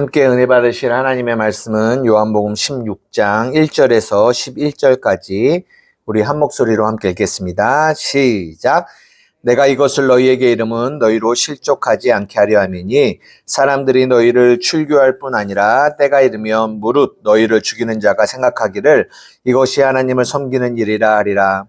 함께 은혜 받으실 하나님의 말씀은 요한복음 16장 1절에서 11절까지 우리 한 목소리로 함께 읽겠습니다. 시작. 내가 이것을 너희에게 이름은 너희로 실족하지 않게 하려 함이니 사람들이 너희를 출교할 뿐 아니라 때가 이르면 무릇 너희를 죽이는 자가 생각하기를 이것이 하나님을 섬기는 일이라 하리라.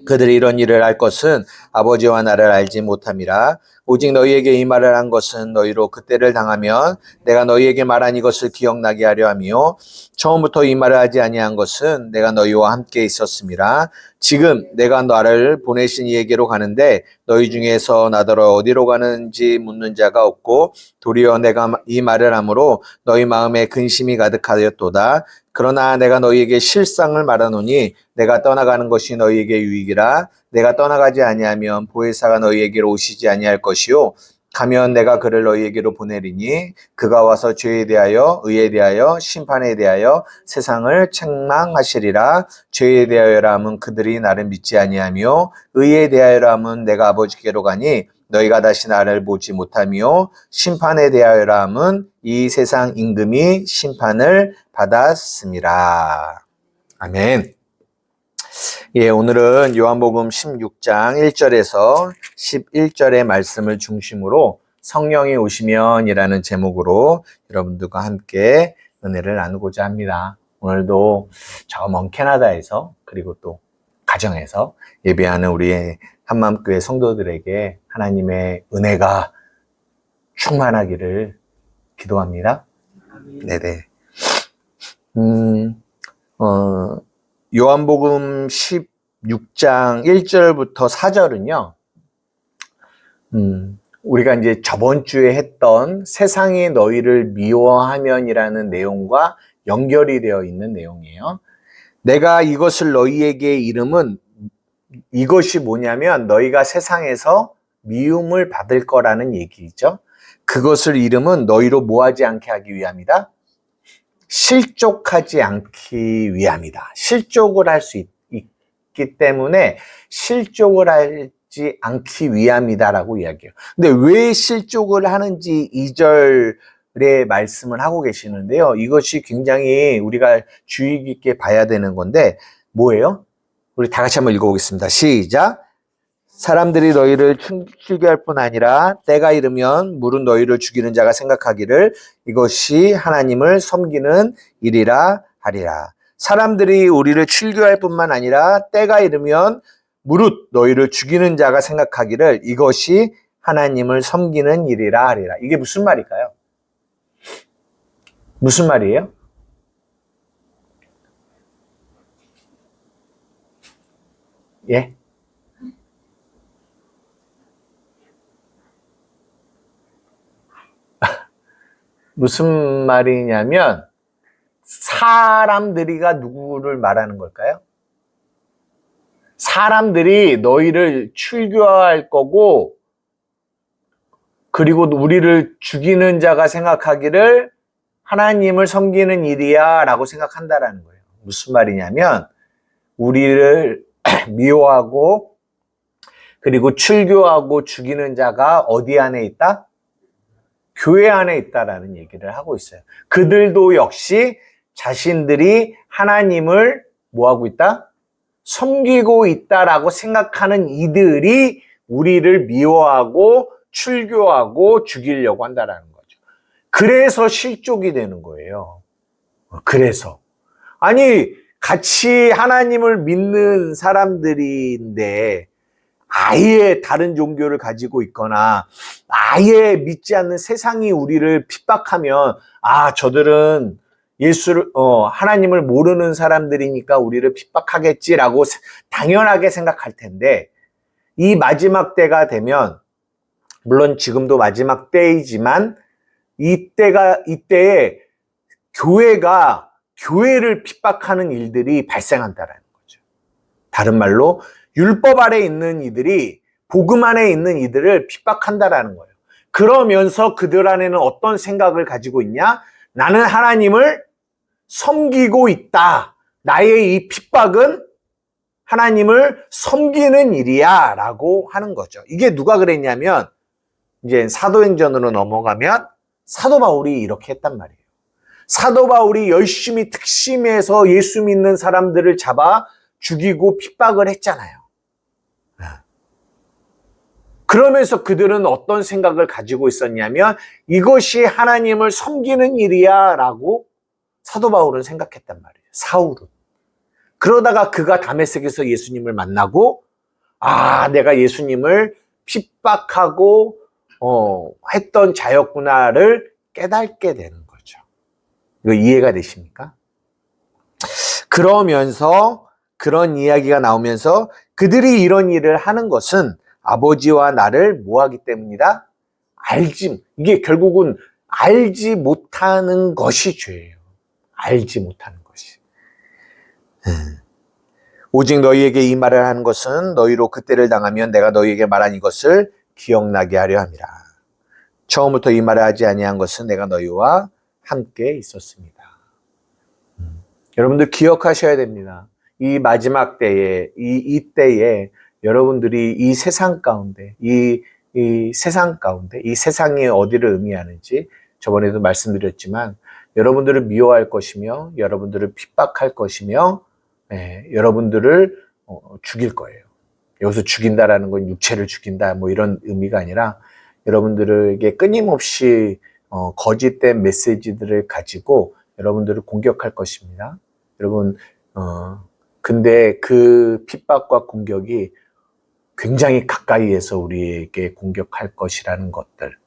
그들이 이런 일을 할 것은 아버지와 나를 알지 못함이라. 오직 너희에게 이 말을 한 것은 너희로 그때를 당하면 내가 너희에게 말한 이것을 기억나게 하려 함이요 처음부터 이 말을 하지 아니한 것은 내가 너희와 함께 있었음이라. 지금 내가 나를 보내신 이에게로 가는데 너희 중에서 나더러 어디로 가는지 묻는 자가 없고 도리어 내가 이 말을 함으로 너희 마음에 근심이 가득하였도다. 그러나 내가 너희에게 실상을 말하노니 내가 떠나가는 것이 너희에게 유익이라. 내가 떠나가지 아니하면 보혜사가 너희에게로 오시지 아니할 것이요 가면 내가 그를 너희에게로 보내리니 그가 와서 죄에 대하여 의에 대하여 심판에 대하여 세상을 책망하시리라. 죄에 대하여라 함은 그들이 나를 믿지 아니하며 의에 대하여라 함은 내가 아버지께로 가니 너희가 다시 나를 보지 못하며 심판에 대하여라 함은 이 세상 임금이 심판을 받았음이라. 아멘. 예, 오늘은 요한복음 16장 1절에서 11절의 말씀을 중심으로 성령이 오시면 이라는 제목으로 여러분들과 함께 은혜를 나누고자 합니다. 오늘도 저 먼 캐나다에서 그리고 또 가정에서 예배하는 우리의 한마음교회 성도들에게 하나님의 은혜가 충만하기를 기도합니다. 네네. 요한복음 16장 1절부터 4절은요, 우리가 이제 저번 주에 했던 세상이 너희를 미워하면이라는 내용과 연결이 되어 있는 내용이에요. 내가 이것을 너희에게 이름은 이것이 뭐냐면 너희가 세상에서 미움을 받을 거라는 얘기죠. 그것을 이름은 너희로 뭐하지 않게 하기 위함이다. 실족하지 않기 위함이다. 실족을 할 수 있기 때문에 실족을 하지 않기 위함이다라고 이야기해요. 근데 왜 실족을 하는지 2절에 말씀을 하고 계시는데요. 이것이 굉장히 우리가 주의 깊게 봐야 되는 건데 뭐예요? 우리 다 같이 한번 읽어보겠습니다. 시작. 사람들이 너희를 출교할 뿐 아니라 때가 이르면 무릇 너희를 죽이는 자가 생각하기를 이것이 하나님을 섬기는 일이라 하리라. 사람들이 우리를 출교할 뿐만 아니라 때가 이르면 무릇 너희를 죽이는 자가 생각하기를 이것이 하나님을 섬기는 일이라 하리라. 이게 무슨 말일까요? 무슨 말이에요? 예? 무슨 말이냐면 사람들이가 누구를 말하는 걸까요? 사람들이 너희를 출교할 거고 그리고 우리를 죽이는 자가 생각하기를 하나님을 섬기는 일이야 라고 생각한다라는 거예요. 무슨 말이냐면 우리를 미워하고 그리고 출교하고 죽이는 자가 어디 안에 있다? 교회 안에 있다라는 얘기를 하고 있어요. 그들도 역시 자신들이 하나님을 뭐하고 있다? 섬기고 있다라고 생각하는 이들이 우리를 미워하고 출교하고 죽이려고 한다라는 거죠. 그래서 실족이 되는 거예요. 그래서. 아니, 같이 하나님을 믿는 사람들인데 아예 다른 종교를 가지고 있거나 아예 믿지 않는 세상이 우리를 핍박하면 저들은 예수를 하나님을 모르는 사람들이니까 우리를 핍박하겠지라고 당연하게 생각할 텐데 이 마지막 때가 되면 물론 지금도 마지막 때이지만 이때에 교회가 교회를 핍박하는 일들이 발생한다라는 거죠. 다른 말로 율법 아래 있는 이들이 복음 안에 있는 이들을 핍박한다라는 거예요. 그러면서 그들 안에는 어떤 생각을 가지고 있냐? 나는 하나님을 섬기고 있다. 나의 이 핍박은 하나님을 섬기는 일이야 라고 하는 거죠. 이게 누가 그랬냐면 이제 사도행전으로 넘어가면 사도 바울이 이렇게 했단 말이에요. 사도 바울이 열심히 특심해서 예수 믿는 사람들을 잡아 죽이고 핍박을 했잖아요. 그러면서 그들은 어떤 생각을 가지고 있었냐면 이것이 하나님을 섬기는 일이야 라고 사도 바울은 생각했단 말이에요. 사울은. 그러다가 그가 다메섹에서 예수님을 만나고 내가 예수님을 핍박하고 했던 자였구나를 깨닫게 되는 거죠. 이거 이해가 되십니까? 그러면서 그런 이야기가 나오면서 그들이 이런 일을 하는 것은 아버지와 나를 뭐하기 때문이다? 이게 결국은 알지 못하는 것이 죄예요. 알지 못하는 것이. 오직 너희에게 이 말을 하는 것은 너희로 그때를 당하면 내가 너희에게 말한 이것을 기억나게 하려 함이라. 처음부터 이 말을 하지 아니한 것은 내가 너희와 함께 있었습니다. 여러분들 기억하셔야 됩니다. 이 마지막 때에, 이 때에 여러분들이 이 세상 가운데, 이 세상이 어디를 의미하는지 저번에도 말씀드렸지만 여러분들을 미워할 것이며 여러분들을 핍박할 것이며 여러분들을 죽일 거예요. 여기서 죽인다라는 건 육체를 죽인다 뭐 이런 의미가 아니라 여러분들에게 끊임없이 거짓된 메시지들을 가지고 여러분들을 공격할 것입니다. 여러분 근데 그 핍박과 공격이 굉장히 가까이에서 우리에게 공격할 것이라는 것들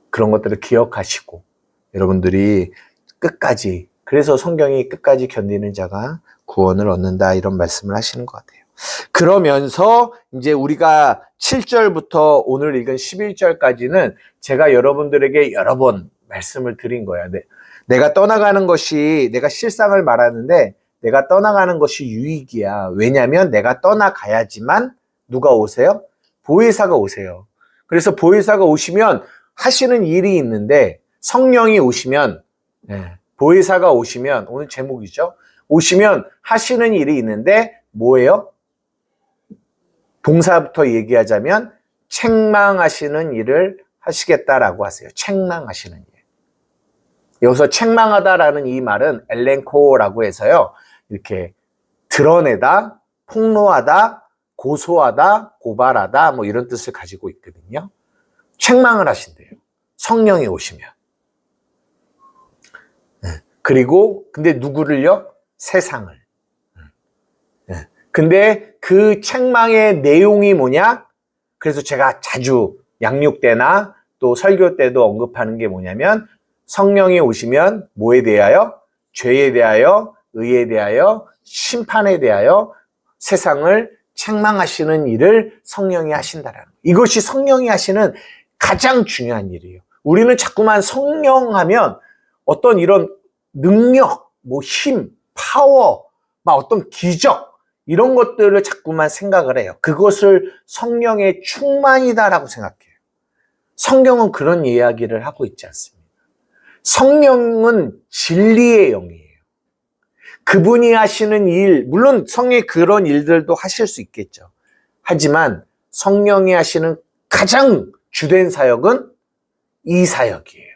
그런 것들을 기억하시고 여러분들이 끝까지 그래서 성경이 끝까지 견디는 자가 구원을 얻는다 이런 말씀을 하시는 것 같아요. 그러면서 이제 우리가 7절부터 오늘 읽은 11절까지는 제가 여러분들에게 여러 번 말씀을 드린 거야. 내가 떠나가는 것이 내가 실상을 말하는데 내가 떠나가는 것이 유익이야. 왜냐하면 내가 떠나가야지만 누가 오세요? 보혜사가 오세요. 그래서 보혜사가 오시면 하시는 일이 있는데 성령이 오시면 보혜사가 오시면 오늘 제목이죠. 오시면 하시는 일이 있는데 뭐예요? 동사부터 얘기하자면 책망하시는 일을 하시겠다라고 하세요. 책망하시는 일. 여기서 책망하다라는 이 말은 엘렌코라고 해서요. 이렇게 드러내다, 폭로하다, 고소하다, 고발하다 뭐 이런 뜻을 가지고 있거든요. 책망을 하신대요. 성령이 오시면. 그리고 근데 누구를요? 세상을. 근데 그 책망의 내용이 뭐냐? 그래서 제가 자주 양육 때나 또 설교 때도 언급하는 게 뭐냐면 성령이 오시면 뭐에 대하여? 죄에 대하여, 의에 대하여, 심판에 대하여 세상을 책망하시는 일을 성령이 하신다라는 거예요. 이것이 성령이 하시는 가장 중요한 일이에요. 우리는 자꾸만 성령 하면 어떤 이런 능력, 뭐 힘, 파워, 막 어떤 기적 이런 것들을 자꾸만 생각을 해요. 그것을 성령의 충만이다라고 생각해요. 성경은 그런 이야기를 하고 있지 않습니다. 성령은 진리의 영이에요. 그분이 하시는 일, 물론 성령이 그런 일들도 하실 수 있겠죠. 하지만 성령이 하시는 가장 주된 사역은 이 사역이에요.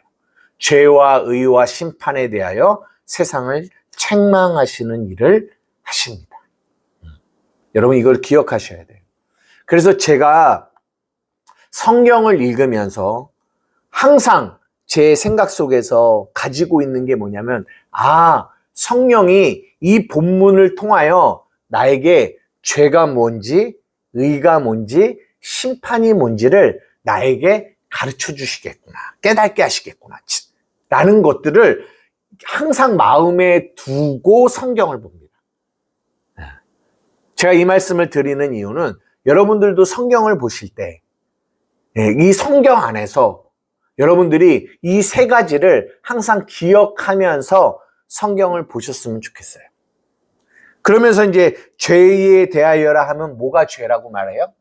죄와 의와 심판에 대하여 세상을 책망하시는 일을 하십니다. 여러분 이걸 기억하셔야 돼요. 그래서 제가 성경을 읽으면서 항상 제 생각 속에서 가지고 있는 게 뭐냐면 성령이 이 본문을 통하여 나에게 죄가 뭔지 의가 뭔지 심판이 뭔지를 나에게 가르쳐 주시겠구나. 깨닫게 하시겠구나. 라는 것들을 항상 마음에 두고 성경을 봅니다. 제가 이 말씀을 드리는 이유는 여러분들도 성경을 보실 때 이 성경 안에서 여러분들이 이 세 가지를 항상 기억하면서 성경을 보셨으면 좋겠어요. 그러면서 이제 죄에 대하여라 하면 뭐가 죄라고 말해요?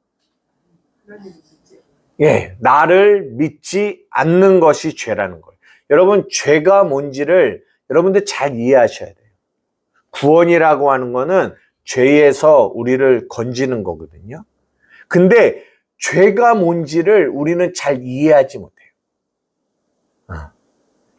나를 믿지 않는 것이 죄라는 거예요. 여러분 죄가 뭔지를 여러분들 잘 이해하셔야 돼요. 구원이라고 하는 거는 죄에서 우리를 건지는 거거든요. 근데 죄가 뭔지를 우리는 잘 이해하지 못해요.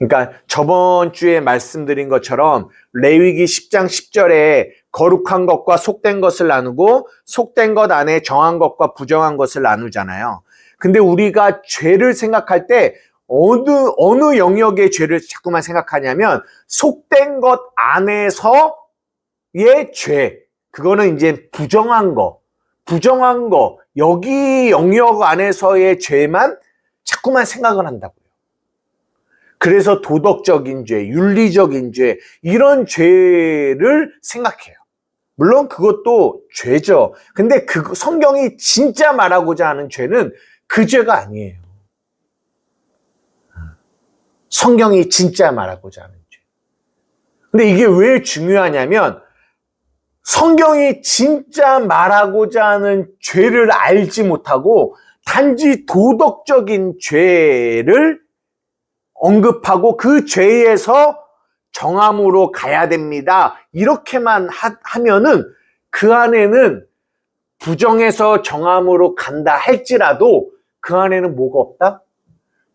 그러니까 저번 주에 말씀드린 것처럼 레위기 10장 10절에 거룩한 것과 속된 것을 나누고 속된 것 안에 정한 것과 부정한 것을 나누잖아요. 근데 우리가 죄를 생각할 때 어느 영역의 죄를 자꾸만 생각하냐면 속된 것 안에서의 죄. 그거는 이제 부정한 거, 여기 영역 안에서의 죄만 자꾸만 생각을 한다고요. 그래서 도덕적인 죄, 윤리적인 죄, 이런 죄를 생각해요. 물론 그것도 죄죠. 근데 성경이 진짜 말하고자 하는 죄는 그 죄가 아니에요. 성경이 진짜 말하고자 하는 죄. 근데 이게 왜 중요하냐면 성경이 진짜 말하고자 하는 죄를 알지 못하고 단지 도덕적인 죄를 언급하고 그 죄에서 정함으로 가야 됩니다. 이렇게만 하면은 그 안에는 부정에서 정함으로 간다 할지라도 그 안에는 뭐가 없다?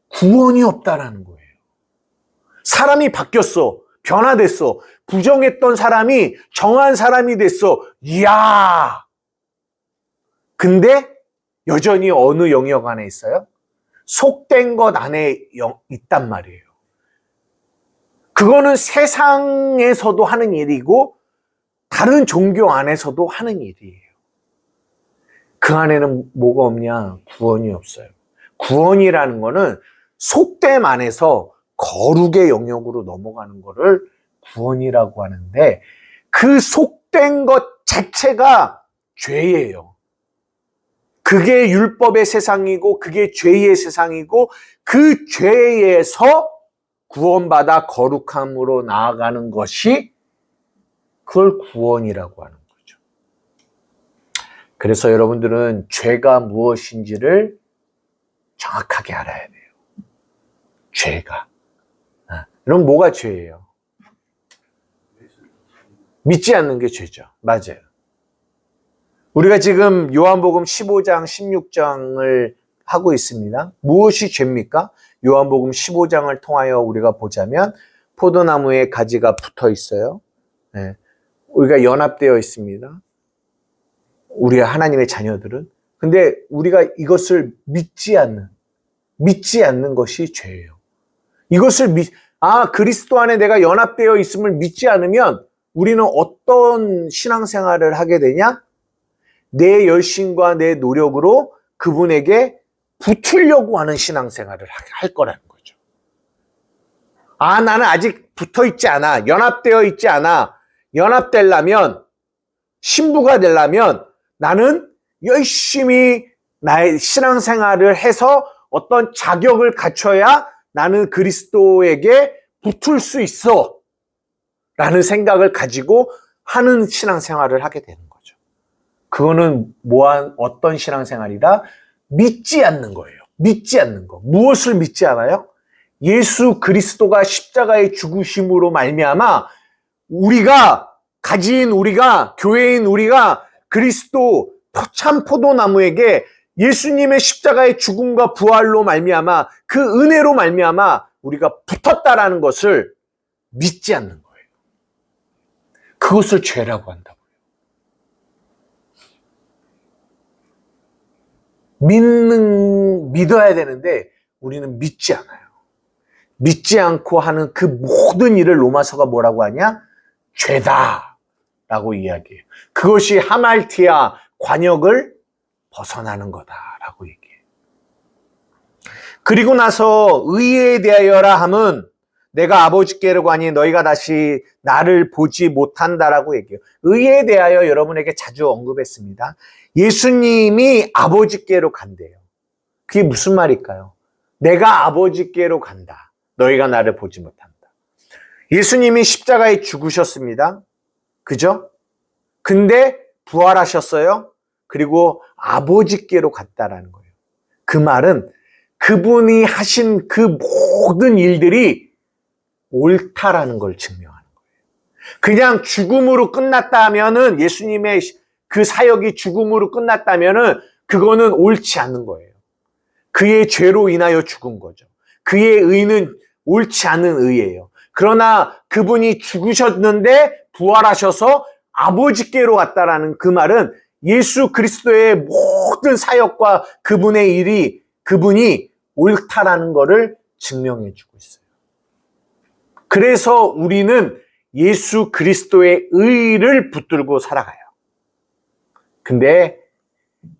구원이 없다라는 거예요. 사람이 바뀌었어. 변화됐어. 부정했던 사람이 정한 사람이 됐어. 이야! 근데 여전히 어느 영역 안에 있어요? 속된 것 안에 있단 말이에요. 그거는 세상에서도 하는 일이고 다른 종교 안에서도 하는 일이에요. 그 안에는 뭐가 없냐? 구원이 없어요. 구원이라는 거는 속됨 안에서 거룩의 영역으로 넘어가는 거를 구원이라고 하는데 그 속된 것 자체가 죄예요. 그게 율법의 세상이고 그게 죄의 세상이고 그 죄에서 구원받아 거룩함으로 나아가는 것이 그걸 구원이라고 하는 거죠. 그래서 여러분들은 죄가 무엇인지를 정확하게 알아야 돼요. 죄가. 그럼 뭐가 죄예요? 믿지 않는 게 죄죠. 맞아요. 우리가 지금 요한복음 15장, 16장을 하고 있습니다. 무엇이 죄입니까? 요한복음 15장을 통하여 우리가 보자면 포도나무에 가지가 붙어 있어요. 네. 우리가 연합되어 있습니다. 우리 하나님의 자녀들은. 근데 우리가 이것을 믿지 않는 것이 죄예요. 이것을 그리스도 안에 내가 연합되어 있음을 믿지 않으면 우리는 어떤 신앙생활을 하게 되냐? 내 열심과 내 노력으로 그분에게 붙으려고 하는 신앙생활을 할 거라는 거죠. 나는 아직 붙어 있지 않아. 연합되어 있지 않아. 연합되려면, 신부가 되려면 나는 열심히 나의 신앙생활을 해서 어떤 자격을 갖춰야 나는 그리스도에게 붙을 수 있어. 라는 생각을 가지고 하는 신앙생활을 하게 되는 거죠. 그거는 어떤 신앙생활이다? 믿지 않는 거예요. 믿지 않는 거. 무엇을 믿지 않아요? 예수 그리스도가 십자가의 죽으심으로 말미암아 우리가 교회인 우리가 그리스도 참 포도나무에게 예수님의 십자가의 죽음과 부활로 말미암아 그 은혜로 말미암아 우리가 붙었다라는 것을 믿지 않는 거예요. 그것을 죄라고 한다고요. 믿어야 되는데 우리는 믿지 않아요. 믿지 않고 하는 그 모든 일을 로마서가 뭐라고 하냐? 죄다라고 이야기해요. 그것이 하말티아 관역을 벗어나는 거다라고 얘기해요. 그리고 나서 의에 대하여라 함은 내가 아버지께로 가니 너희가 다시 나를 보지 못한다라고 얘기해요. 의에 대하여 여러분에게 자주 언급했습니다. 예수님이 아버지께로 간대요. 그게 무슨 말일까요? 내가 아버지께로 간다. 너희가 나를 보지 못한다. 예수님이 십자가에 죽으셨습니다. 그죠? 근데 부활하셨어요. 그리고 아버지께로 갔다라는 거예요. 그 말은 그분이 하신 그 모든 일들이 옳다라는 걸 증명하는 거예요. 그냥 죽음으로 끝났다 하면은 예수님의 그 사역이 죽음으로 끝났다면은 그거는 옳지 않는 거예요. 그의 죄로 인하여 죽은 거죠. 그의 의는 옳지 않은 의예요. 그러나 그분이 죽으셨는데 부활하셔서 아버지께로 갔다라는 그 말은 예수 그리스도의 모든 사역과 그분의 일이 그분이 옳다라는 것을 증명해 주고 있어요. 그래서 우리는 예수 그리스도의 의를 붙들고 살아가요. 근데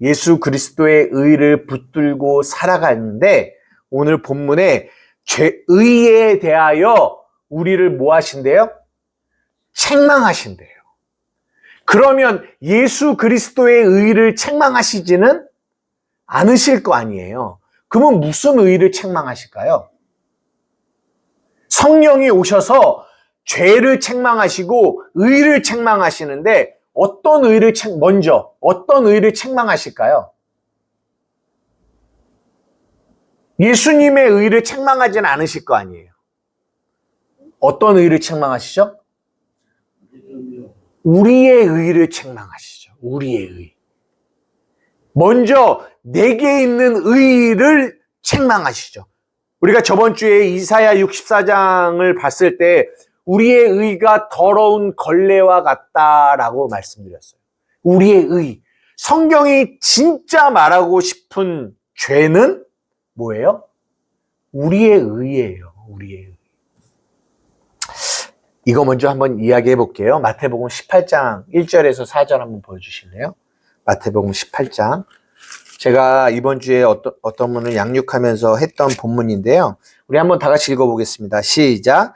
예수 그리스도의 의를 붙들고 살아가는데 오늘 본문에 의에 대하여 우리를 뭐 하신대요? 책망하신대요. 그러면 예수 그리스도의 의를 책망하시지는 않으실 거 아니에요. 그러면 무슨 의를 책망하실까요? 성령이 오셔서 죄를 책망하시고 의를 책망하시는데 어떤 의를 책망하실까요? 예수님의 의를 책망하지는 않으실 거 아니에요. 어떤 의를 책망하시죠? 우리의 의를 책망하시죠. 우리의 의. 먼저 내게 있는 의를 책망하시죠. 우리가 저번 주에 이사야 64장을 봤을 때 우리의 의가 더러운 걸레와 같다라고 말씀드렸어요. 우리의 의. 성경이 진짜 말하고 싶은 죄는 뭐예요? 우리의 의예요. 우리의 의. 이거 먼저 한번 이야기해 볼게요. 마태복음 18장 1절에서 4절 한번 보여주실래요? 마태복음 18장. 제가 이번 주에 어떤 분을 양육하면서 했던 본문인데요. 우리 한번 다 같이 읽어보겠습니다. 시작.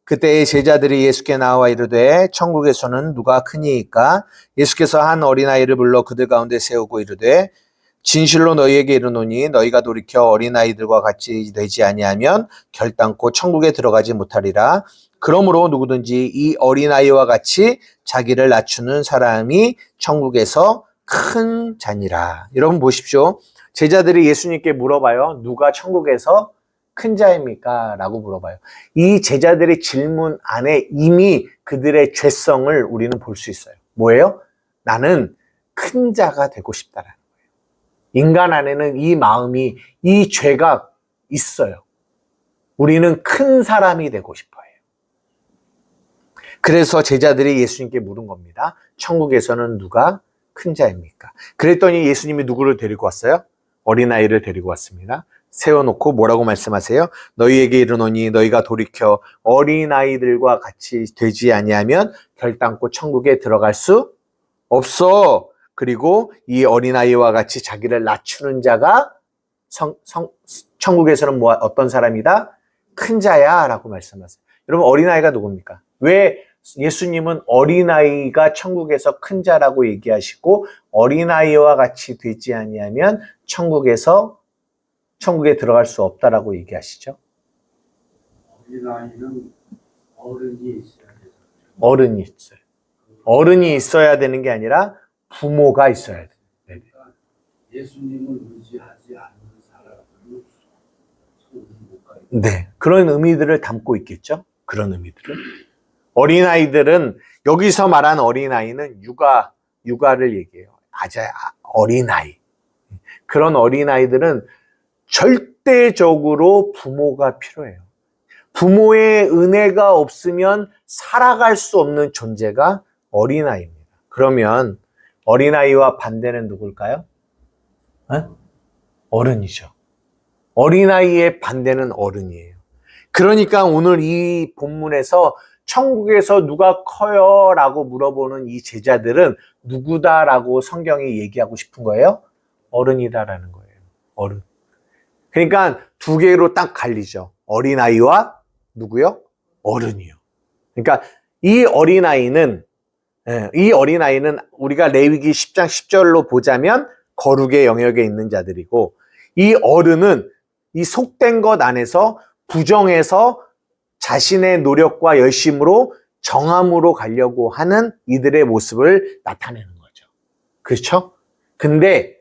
그때의 제자들이 예수께 나와 이르되 천국에서는 누가 크니이까? 예수께서 한 어린아이를 불러 그들 가운데 세우고 이르되 진실로 너희에게 이르노니 너희가 돌이켜 어린아이들과 같이 되지 아니하면 결단코 천국에 들어가지 못하리라. 그러므로 누구든지 이 어린아이와 같이 자기를 낮추는 사람이 천국에서 큰 자니라. 여러분 보십시오. 제자들이 예수님께 물어봐요. 누가 천국에서 큰 자입니까? 라고 물어봐요. 이 제자들의 질문 안에 이미 그들의 죄성을 우리는 볼 수 있어요. 뭐예요? 나는 큰 자가 되고 싶다라는 거예요. 인간 안에는 이 마음이, 이 죄가 있어요. 우리는 큰 사람이 되고 싶어요. 그래서 제자들이 예수님께 물은 겁니다. 천국에서는 누가 큰 자입니까? 그랬더니 예수님이 누구를 데리고 왔어요? 어린아이를 데리고 왔습니다. 세워놓고 뭐라고 말씀하세요? 너희에게 이르노니 너희가 돌이켜 어린아이들과 같이 되지 아니하면 결단코 천국에 들어갈 수 없어. 그리고 이 어린아이와 같이 자기를 낮추는 자가 천국에서는 어떤 사람이다? 큰 자야 라고 말씀하세요. 여러분 어린아이가 누굽니까? 왜 예수님은 어린아이가 천국에서 큰 자라고 얘기하시고 어린아이와 같이 되지 아니하면 천국에 들어갈 수 없다라고 얘기하시죠? 어린아이는 어른이 있어야 돼요. 어른이 있어요. 어른이 있어야 되는 게 아니라 부모가 있어야 돼요. 그러니까 예수님을 의지하지 않는 사람은 천국에 못 가요. 네, 그런 의미들을 담고 있겠죠? 그런 의미들을. 어린아이들은 여기서 말한 어린아이는 육아를 얘기해요. 어린아이. 그런 어린아이들은 절대적으로 부모가 필요해요. 부모의 은혜가 없으면 살아갈 수 없는 존재가 어린아이입니다. 그러면 어린아이와 반대는 누굴까요? 어른이죠. 어린아이의 반대는 어른이에요. 그러니까 오늘 이 본문에서 천국에서 누가 커요? 라고 물어보는 이 제자들은 누구다라고 성경이 얘기하고 싶은 거예요? 어른이다라는 거예요. 어른. 그러니까 두 개로 딱 갈리죠. 어린아이와 누구요? 어른이요. 그러니까 이 어린아이는 우리가 레위기 10장 10절로 보자면 거룩의 영역에 있는 자들이고 이 어른은 이 속된 것 안에서 부정해서 자신의 노력과 열심으로 정함으로 가려고 하는 이들의 모습을 나타내는 거죠. 그렇죠? 근데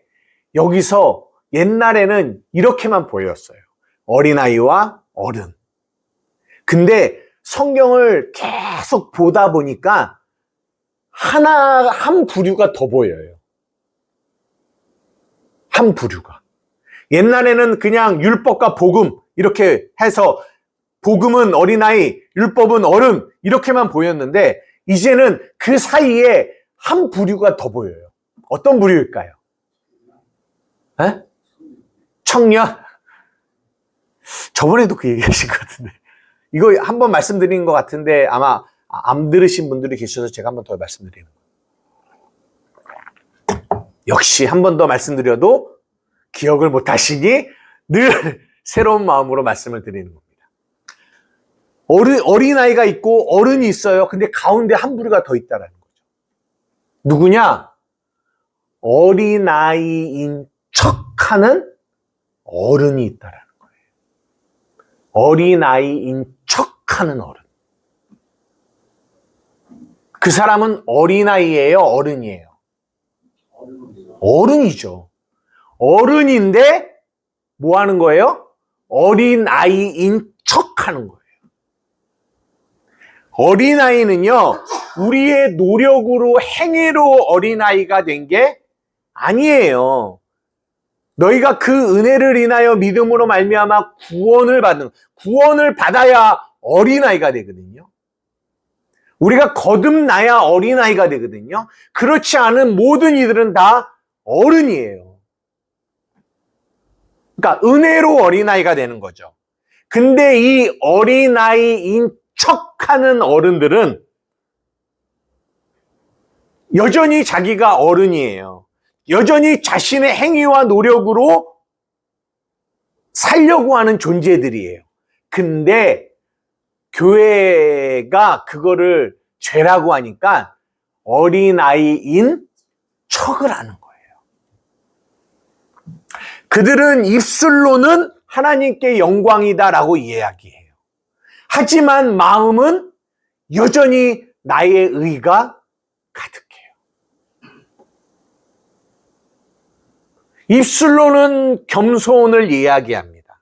여기서 옛날에는 이렇게만 보였어요. 어린아이와 어른. 근데 성경을 계속 보다 보니까 한 부류가 더 보여요. 한 부류가. 옛날에는 그냥 율법과 복음 이렇게 해서 복음은 어린아이, 율법은 어른 이렇게만 보였는데 이제는 그 사이에 한 부류가 더 보여요. 어떤 부류일까요? 에? 청년? 저번에도 그 얘기하신 것 같은데 이거 한번 말씀드린 것 같은데 아마 안 들으신 분들이 계셔서 제가 한 번 더 말씀드리는 거예요. 역시 한 번 더 말씀드려도 기억을 못 하시니 늘 새로운 마음으로 말씀을 드리는 겁니다. 어린아이가 있고 어른이 있어요. 근데 가운데 한 부류가 더 있다는 거죠. 누구냐? 어린아이인 척하는 어른이 있다라는 거예요. 어린아이인 척하는 어른. 그 사람은 어린아이예요? 어른이에요? 어른이죠. 어른인데 뭐 하는 거예요? 어린아이인 척하는 거예요. 어린아이는요, 우리의 노력으로 행위로 어린아이가 된 게 아니에요. 너희가 그 은혜를 인하여 믿음으로 말미암아 구원을 받아야 어린아이가 되거든요. 우리가 거듭나야 어린아이가 되거든요. 그렇지 않은 모든 이들은 다 어른이에요. 그러니까 은혜로 어린아이가 되는 거죠. 근데 이 어린아이인 척하는 어른들은 여전히 자기가 어른이에요. 여전히 자신의 행위와 노력으로 살려고 하는 존재들이에요. 근데 교회가 그거를 죄라고 하니까 어린아이인 척을 하는 거예요. 그들은 입술로는 하나님께 영광이다라고 이야기해요. 하지만 마음은 여전히 나의 의가 가득해요. 입술로는 겸손을 이야기합니다.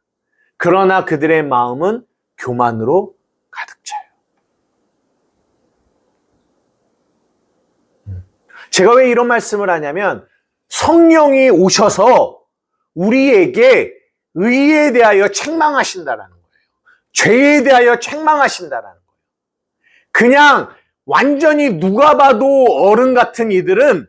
그러나 그들의 마음은 교만으로 가득 차요. 제가 왜 이런 말씀을 하냐면 성령이 오셔서 우리에게 의에 대하여 책망하신다라는 거예요. 죄에 대하여 책망하신다라는 거예요. 그냥 완전히 누가 봐도 어른 같은 이들은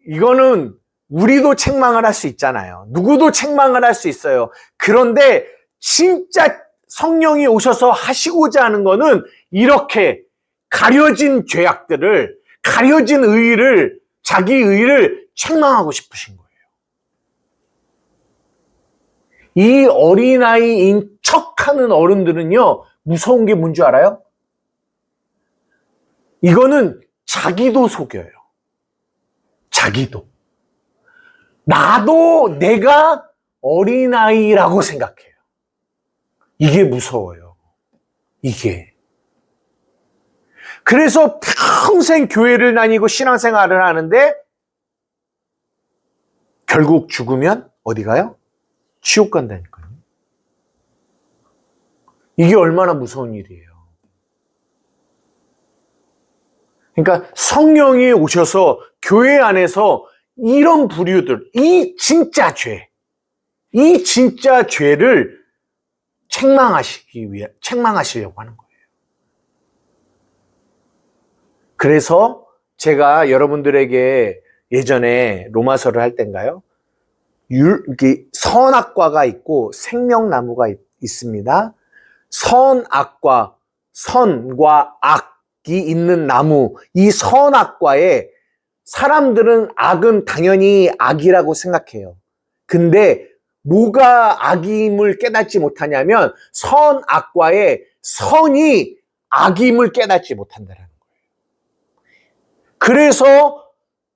이거는 우리도 책망을 할 수 있잖아요. 누구도 책망을 할 수 있어요. 그런데 진짜 성령이 오셔서 하시고자 하는 거는 이렇게 가려진 죄악들을, 가려진 의를, 자기 의를 책망하고 싶으신 거예요. 이 어린아이인 척하는 어른들은요, 무서운 게 뭔지 알아요? 이거는 자기도 속여요. 자기도. 나도 내가 어린아이라고 생각해요. 이게 무서워요. 이게. 그래서 평생 교회를 다니고 신앙생활을 하는데 결국 죽으면 어디 가요? 지옥 간다니까요. 이게 얼마나 무서운 일이에요. 그러니까 성령이 오셔서 교회 안에서 이런 부류들, 이 진짜 죄를 책망하시려고 하는 거예요. 그래서 제가 여러분들에게 예전에 로마서를 할 때인가요? 선악과가 있고 생명나무가 있습니다. 선악과, 선과 악이 있는 나무, 이 선악과에 사람들은 악은 당연히 악이라고 생각해요. 근데 뭐가 악임을 깨닫지 못하냐면 선악과의 선이 악임을 깨닫지 못한다는 거예요. 그래서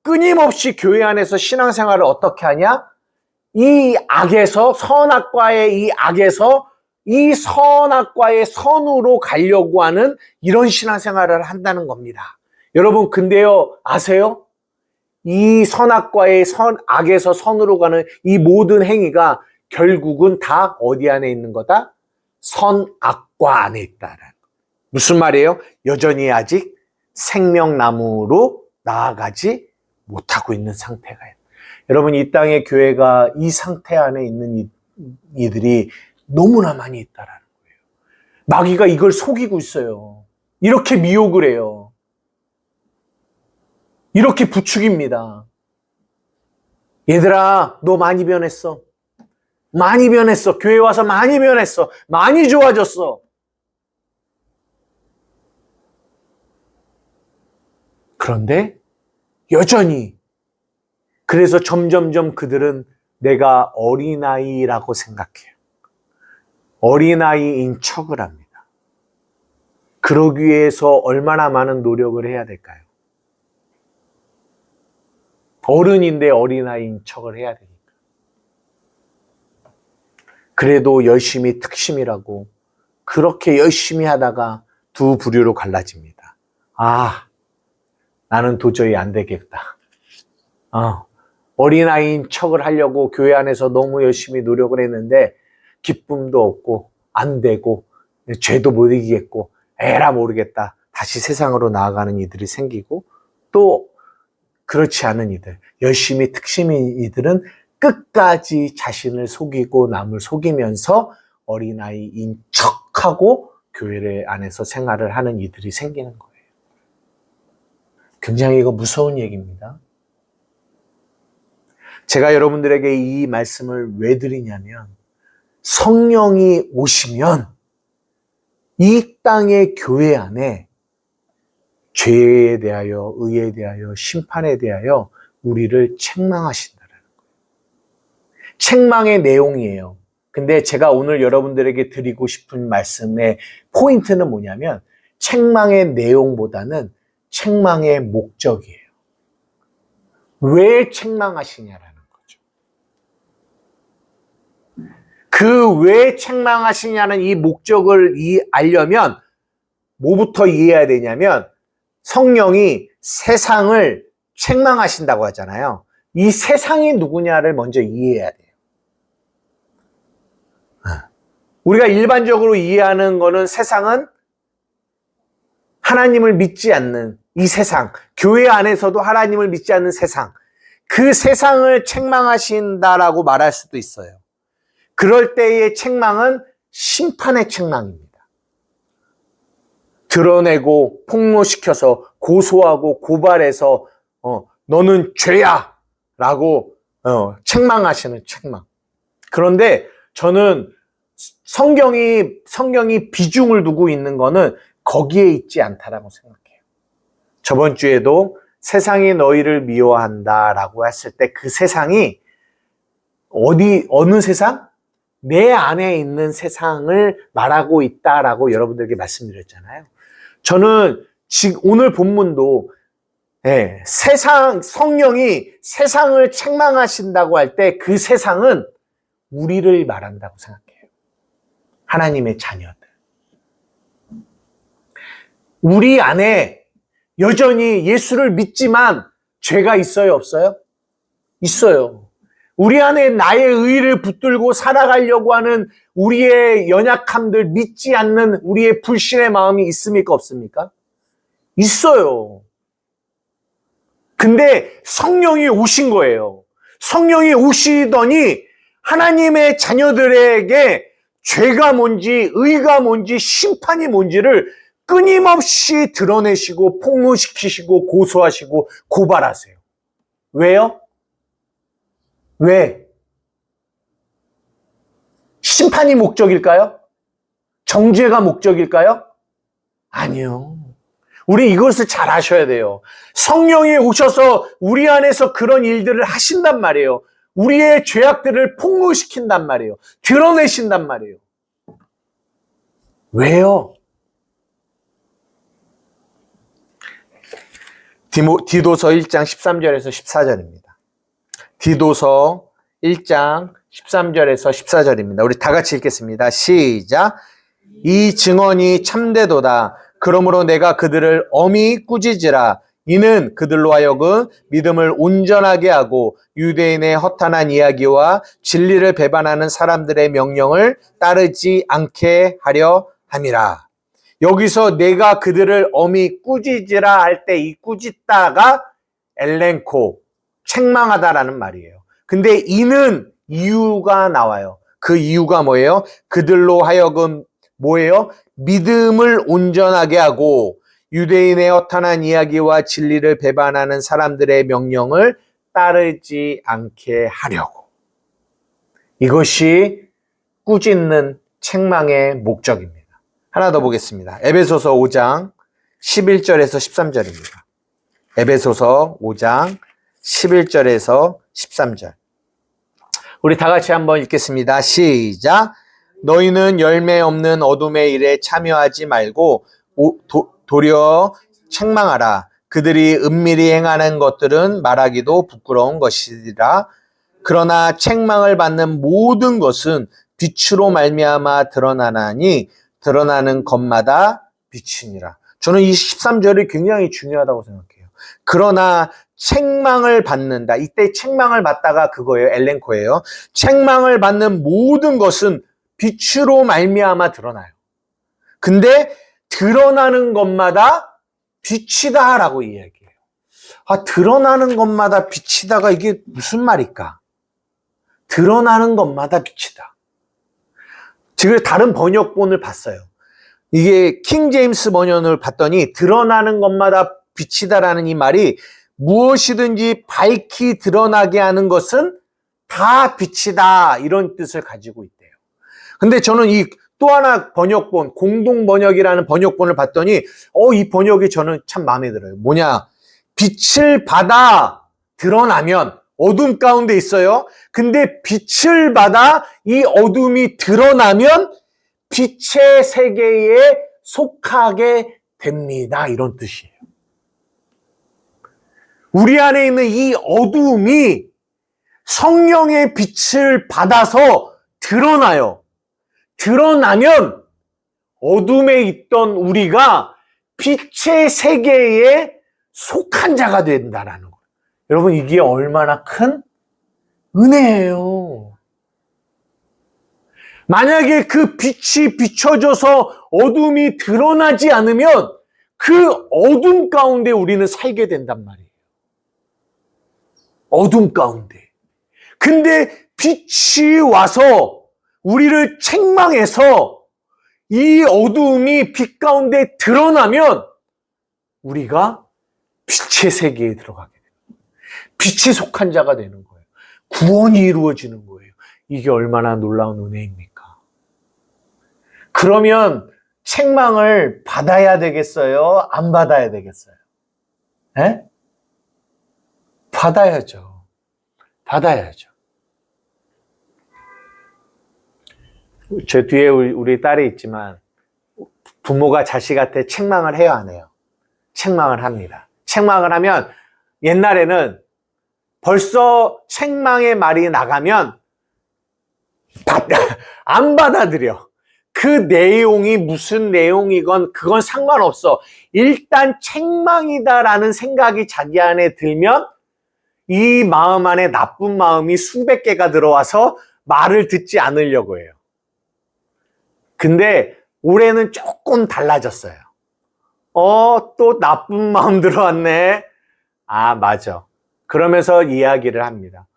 끊임없이 교회 안에서 신앙생활을 어떻게 하냐? 이 악에서, 선악과의 이 악에서 이 선악과의 선으로 가려고 하는 이런 신앙생활을 한다는 겁니다. 여러분, 근데요, 아세요? 이 선악과의 악에서 선으로 가는 이 모든 행위가 결국은 다 어디 안에 있는 거다? 선악과 안에 있다라는 거. 무슨 말이에요? 여전히 아직 생명나무로 나아가지 못하고 있는 상태가 있어요. 여러분, 이 땅의 교회가 이 상태 안에 있는 이들이 너무나 많이 있다라는 거예요. 마귀가 이걸 속이고 있어요. 이렇게 미혹을 해요. 이렇게 부추깁니다. 얘들아, 너 많이 변했어. 많이 변했어. 교회 와서 많이 변했어. 많이 좋아졌어. 그런데 여전히 그래서 점점점 그들은 내가 어린아이라고 생각해요. 어린아이인 척을 합니다. 그러기 위해서 얼마나 많은 노력을 해야 될까요? 어른인데 어린아이인 척을 해야 되니까. 그래도 열심히 특심이라고 그렇게 열심히 하다가 두 부류로 갈라집니다. 아, 나는 도저히 안 되겠다. 어린아이인 척을 하려고 교회 안에서 너무 열심히 노력을 했는데 기쁨도 없고 안 되고 죄도 못 이기겠고 에라 모르겠다. 다시 세상으로 나아가는 이들이 생기고 또 그렇지 않은 이들, 열심히 특심인 이들은 끝까지 자신을 속이고 남을 속이면서 어린아이인 척하고 교회 안에서 생활을 하는 이들이 생기는 거예요. 굉장히 이거 무서운 얘기입니다. 제가 여러분들에게 이 말씀을 왜 드리냐면 성령이 오시면 이 땅의 교회 안에 죄에 대하여, 의에 대하여, 심판에 대하여 우리를 책망하신다는 거예요. 책망의 내용이에요. 근데 제가 오늘 여러분들에게 드리고 싶은 말씀의 포인트는 뭐냐면 책망의 내용보다는 책망의 목적이에요. 왜 책망하시냐라는 거죠. 그 왜 책망하시냐는 이 목적을 알려면 뭐부터 이해해야 되냐면 성령이 세상을 책망하신다고 하잖아요. 이 세상이 누구냐를 먼저 이해해야 돼요. 우리가 일반적으로 이해하는 거는 세상은 하나님을 믿지 않는 이 세상, 교회 안에서도 하나님을 믿지 않는 세상, 그 세상을 책망하신다라고 말할 수도 있어요. 그럴 때의 책망은 심판의 책망입니다. 드러내고 폭로시켜서 고소하고 고발해서 너는 죄야 라고 책망하시는 책망. 그런데 저는 성경이 비중을 두고 있는 거는 거기에 있지 않다라고 생각해요. 저번 주에도 세상이 너희를 미워한다라고 했을 때 그 세상이 어느 세상? 내 안에 있는 세상을 말하고 있다라고 여러분들에게 말씀드렸잖아요. 저는 지금 오늘 본문도 성령이 세상을 책망하신다고 할 때 그 세상은 우리를 말한다고 생각해요. 하나님의 자녀들. 우리 안에 여전히 예수를 믿지만 죄가 있어요, 없어요? 있어요. 우리 안에 나의 의의를 붙들고 살아가려고 하는 우리의 연약함들, 믿지 않는 우리의 불신의 마음이 있습니까, 없습니까? 있어요. 근데 성령이 오신 거예요. 성령이 오시더니 하나님의 자녀들에게 죄가 뭔지, 의가 뭔지, 심판이 뭔지를 끊임없이 드러내시고 폭로시키시고 고소하시고 고발하세요. 왜요? 왜? 심판이 목적일까요? 정죄가 목적일까요? 아니요. 우리 이것을 잘 아셔야 돼요. 성령이 오셔서 우리 안에서 그런 일들을 하신단 말이에요. 우리의 죄악들을 폭로시킨단 말이에요. 드러내신단 말이에요. 왜요? 디도서 1장 13절에서 14절입니다. 디도서 1장 13절에서 14절입니다. 우리 다 같이 읽겠습니다. 시작. 이 증언이 참되도다. 그러므로 내가 그들을 엄히 꾸짖으라. 이는 그들로 하여금 믿음을 온전하게 하고 유대인의 허탄한 이야기와 진리를 배반하는 사람들의 명령을 따르지 않게 하려 함이라. 여기서 내가 그들을 엄히 꾸짖으라 할 때 이 꾸짖다가 엘렌코, 책망하다라는 말이에요. 근데 이는 이유가 나와요. 그 이유가 뭐예요? 그들로 하여금 뭐예요? 믿음을 온전하게 하고 유대인의 허탄한 이야기와 진리를 배반하는 사람들의 명령을 따르지 않게 하려고. 이것이 꾸짖는 책망의 목적입니다. 하나 더 보겠습니다. 에베소서 5장 11절에서 13절입니다. 에베소서 5장 11절에서 13절. 우리 다 같이 한번 읽겠습니다. 시작. 너희는 열매 없는 어둠의 일에 참여하지 말고 도리어 책망하라. 그들이 은밀히 행하는 것들은 말하기도 부끄러운 것이라. 그러나 책망을 받는 모든 것은 빛으로 말미암아 드러나나니 드러나는 것마다 빛이니라. 저는 이 13절이 굉장히 중요하다고 생각해요. 그러나 책망을 받는다. 이때 책망을 받다가 그거예요. 엘렌코예요. 책망을 받는 모든 것은 빛으로 말미암아 드러나요. 근데 드러나는 것마다 빛이다라고 이야기해요. 드러나는 것마다 빛이다가 이게 무슨 말일까? 드러나는 것마다 빛이다. 지금 다른 번역본을 봤어요. 이게 킹 제임스 번역을 봤더니 드러나는 것마다 빛이다라는 이 말이 무엇이든지 밝히 드러나게 하는 것은 다 빛이다 이런 뜻을 가지고 있대요. 근데 저는 이 또 하나 번역본, 공동 번역이라는 번역본을 봤더니 이 번역이 저는 참 마음에 들어요. 뭐냐? 빛을 받아 드러나면 어둠 가운데 있어요. 근데 빛을 받아 이 어둠이 드러나면 빛의 세계에 속하게 됩니다. 이런 뜻이에요. 우리 안에 있는 이 어둠이 성령의 빛을 받아서 드러나요. 드러나면 어둠에 있던 우리가 빛의 세계에 속한 자가 된다라는 거예요. 여러분, 이게 얼마나 큰 은혜예요. 만약에 그 빛이 비춰져서 어둠이 드러나지 않으면 그 어둠 가운데 우리는 살게 된단 말이에요. 어둠 가운데. 근데 빛이 와서 우리를 책망해서 이 어둠이 빛 가운데 드러나면 우리가 빛의 세계에 들어가게 돼요. 빛에 속한 자가 되는 거예요. 구원이 이루어지는 거예요. 이게 얼마나 놀라운 은혜입니까? 그러면 책망을 받아야 되겠어요? 안 받아야 되겠어요? 에? 받아야죠. 받아야죠. 저 뒤에 우리 딸이 있지만 부모가 자식한테 책망을 해요, 안 해요? 책망을 합니다. 책망을 하면 옛날에는 벌써 책망의 말이 나가면 안 받아들여. 그 내용이 무슨 내용이건 그건 상관없어. 일단 책망이다라는 생각이 자기 안에 들면 이 마음 안에 나쁜 마음이 수백 개가 들어와서 말을 듣지 않으려고 해요. 근데 올해는 조금 달라졌어요. 또 나쁜 마음 들어왔네. 아, 맞아. 그러면서 이야기를 합니다.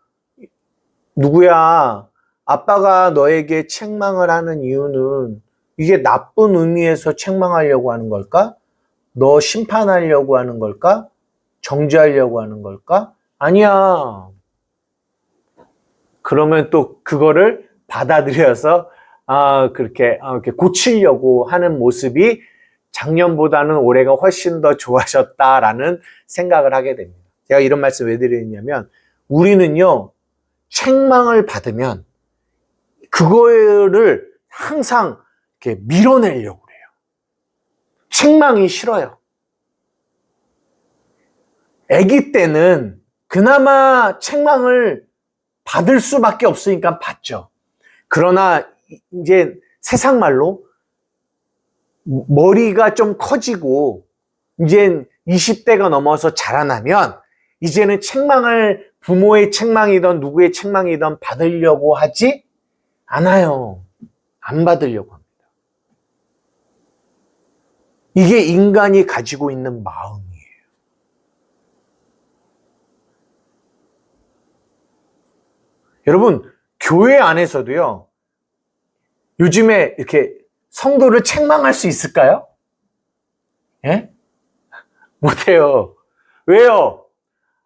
누구야? 아빠가 너에게 책망을 하는 이유는 이게 나쁜 의미에서 책망하려고 하는 걸까? 너 심판하려고 하는 걸까? 정죄하려고 하는 걸까? 아니야. 그러면 또 그거를 받아들여서 그렇게 고치려고 하는 모습이 작년보다는 올해가 훨씬 더 좋아졌다라는 생각을 하게 됩니다. 제가 이런 말씀 왜 드리냐면 우리는요, 책망을 받으면 그거를 항상 이렇게 밀어내려고 그래요. 책망이 싫어요. 아기 때는 그나마 책망을 받을 수밖에 없으니까 받죠. 그러나 이제 세상 말로 머리가 좀 커지고 이제 20대가 넘어서 자라나면 이제는 책망을 부모의 책망이든 누구의 책망이든 받으려고 하지 않아요. 안 받으려고 합니다. 이게 인간이 가지고 있는 마음이에요. 여러분, 교회 안에서도요, 요즘에 이렇게 성도를 책망할 수 있을까요? 예? 못해요. 왜요?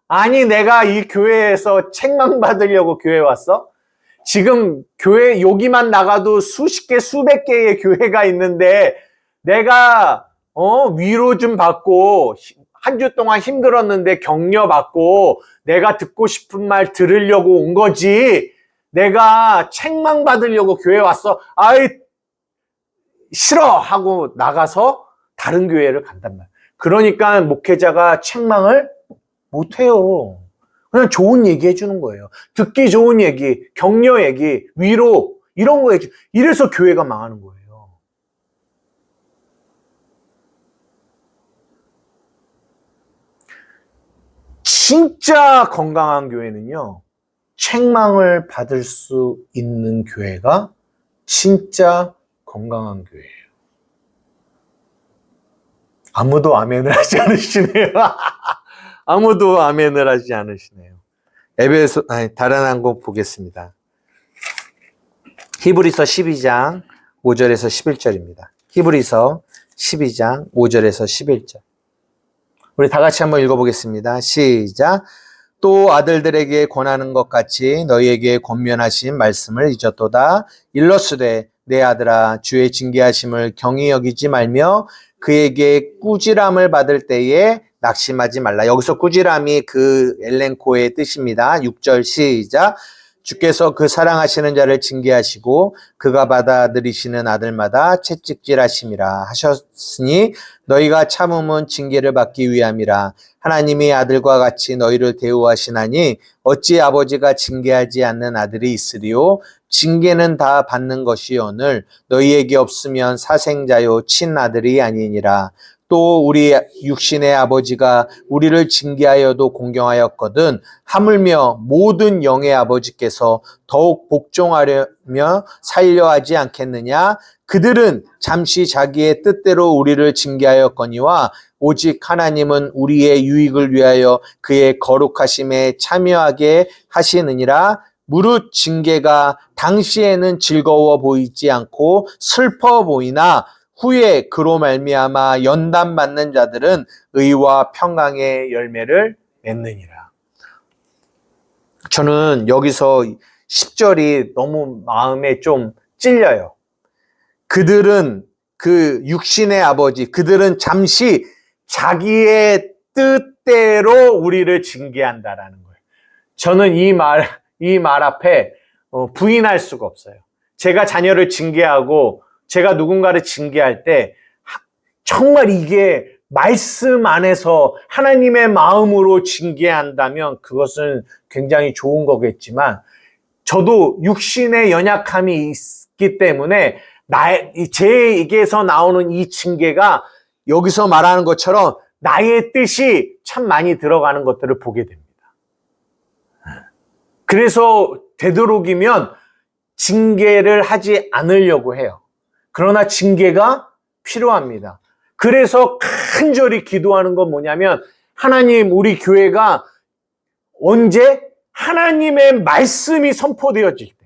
아니, 내가 이 교회에서 책망받으려고 교회 왔어? 지금 교회 여기만 나가도 수십 개, 수백 개의 교회가 있는데 내가 위로 좀 받고 한 주 동안 힘들었는데 격려 받고 내가 듣고 싶은 말 들으려고 온 거지. 내가 책망받으려고 교회 왔어. 아이, 싫어! 하고 나가서 다른 교회를 간단 말이야. 그러니까 목회자가 책망을 못해요. 그냥 좋은 얘기 해주는 거예요. 듣기 좋은 얘기, 격려 얘기, 위로, 이런 거 해주. 이래서 교회가 망하는 거예요. 진짜 건강한 교회는요, 책망을 받을 수 있는 교회가 진짜 건강한 교회예요. 아무도 아멘을 하지 않으시네요. 아무도 아멘을 하지 않으시네요. 다른 한 곡 보겠습니다. 히브리서 12장 5절에서 11절입니다. 히브리서 12장 5절에서 11절. 우리 다 같이 한번 읽어보겠습니다. 시작. 또 아들들에게 권하는 것 같이 너희에게 권면하신 말씀을 잊었도다. 일러스되 내 아들아 주의 징계하심을 경히 여기지 말며 그에게 꾸지람을 받을 때에 낙심하지 말라. 여기서 꾸지람이 그 엘렌코의 뜻입니다. 6절 시작. 주께서 그 사랑하시는 자를 징계하시고 그가 받아들이시는 아들마다 채찍질하심이라 하셨으니 너희가 참음은 징계를 받기 위함이라. 하나님이 아들과 같이 너희를 대우하시나니 어찌 아버지가 징계하지 않는 아들이 있으리요. 징계는 다 받는 것이오늘 너희에게 없으면 사생자요 친아들이 아니니라. 또 우리 육신의 아버지가 우리를 징계하여도 공경하였거든 하물며 모든 영의 아버지께서 더욱 복종하려며 살려 하지 않겠느냐. 그들은 잠시 자기의 뜻대로 우리를 징계하였거니와 오직 하나님은 우리의 유익을 위하여 그의 거룩하심에 참여하게 하시느니라. 무릇 징계가 당시에는 즐거워 보이지 않고 슬퍼 보이나 후에 그로 말미암아 연단받는 자들은 의와 평강의 열매를 맺느니라. 저는 여기서 10절이 너무 마음에 좀 찔려요. 그들은 그 육신의 아버지, 그들은 잠시 자기의 뜻대로 우리를 징계한다라는 거예요. 저는 이 말 앞에 부인할 수가 없어요. 제가 자녀를 징계하고 제가 누군가를 징계할 때 정말 이게 말씀 안에서 하나님의 마음으로 징계한다면 그것은 굉장히 좋은 거겠지만 저도 육신의 연약함이 있기 때문에 제에게서 나오는 이 징계가 여기서 말하는 것처럼 나의 뜻이 참 많이 들어가는 것들을 보게 됩니다. 그래서 되도록이면 징계를 하지 않으려고 해요. 그러나 징계가 필요합니다. 그래서 간절히 기도하는 건 뭐냐면 하나님, 우리 교회가 언제 하나님의 말씀이 선포되어질 때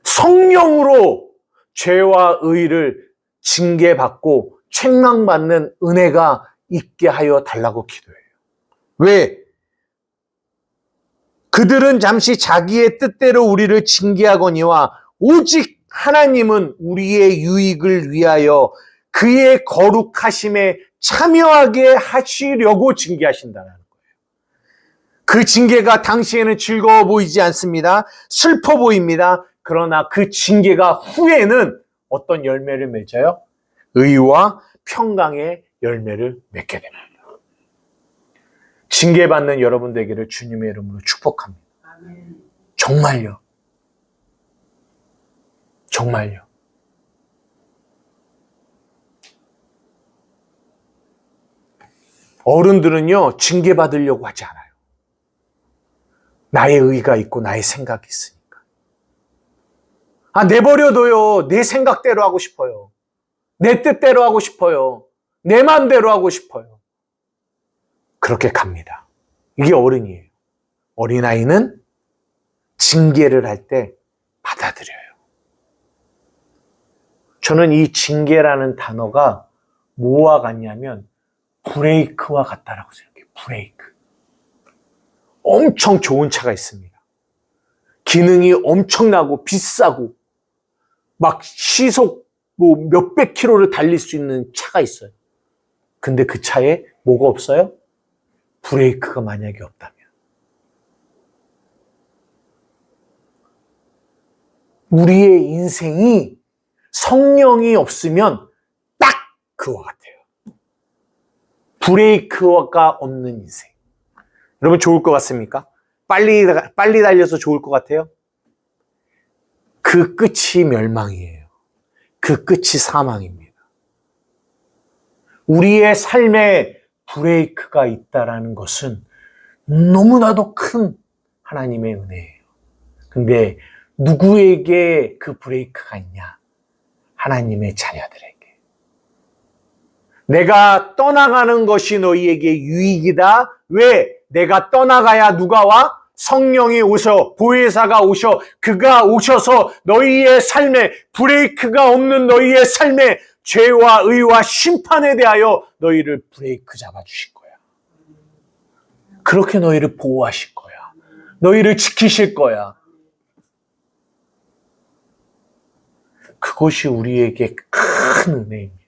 성령으로 죄와 의를 징계받고 책망받는 은혜가 있게 하여 달라고 기도해요. 왜? 그들은 잠시 자기의 뜻대로 우리를 징계하거니와 오직 하나님은 우리의 유익을 위하여 그의 거룩하심에 참여하게 하시려고 징계하신다는 거예요. 그 징계가 당시에는 즐거워 보이지 않습니다. 슬퍼 보입니다. 그러나 그 징계가 후에는 어떤 열매를 맺어요? 의와 평강의 열매를 맺게 됩니다. 징계받는 여러분 되기를 주님의 이름으로 축복합니다. 정말요. 정말요. 어른들은요, 징계받으려고 하지 않아요. 나의 의가 있고 나의 생각이 있으니까. 내버려둬요. 내 생각대로 하고 싶어요. 내 뜻대로 하고 싶어요. 내 마음대로 하고 싶어요. 그렇게 갑니다. 이게 어른이에요. 어린아이는 징계를 할 때 받아들여요. 저는 이 징계라는 단어가 뭐와 같냐면 브레이크와 같다라고 생각해요. 브레이크. 엄청 좋은 차가 있습니다. 기능이 엄청나고 비싸고 막 시속 뭐 몇백 킬로를 달릴 수 있는 차가 있어요. 근데 그 차에 뭐가 없어요? 브레이크가 만약에 없다면. 우리의 인생이 성령이 없으면 딱 그와 같아요. 브레이크가 없는 인생. 여러분 좋을 것 같습니까? 빨리 달려서 좋을 것 같아요? 그 끝이 멸망이에요. 그 끝이 사망입니다. 우리의 삶에 브레이크가 있다라는 것은 너무나도 큰 하나님의 은혜예요. 근데 누구에게 그 브레이크가 있냐? 하나님의 자녀들에게. 내가 떠나가는 것이 너희에게 유익이다. 왜? 내가 떠나가야 누가 와? 성령이 오셔, 보혜사가 오셔, 그가 오셔서 너희의 삶에 브레이크가 없는 너희의 삶에 죄와 의와 심판에 대하여 너희를 브레이크 잡아주실 거야. 그렇게 너희를 보호하실 거야. 너희를 지키실 거야. 그것이 우리에게 큰 은혜입니다.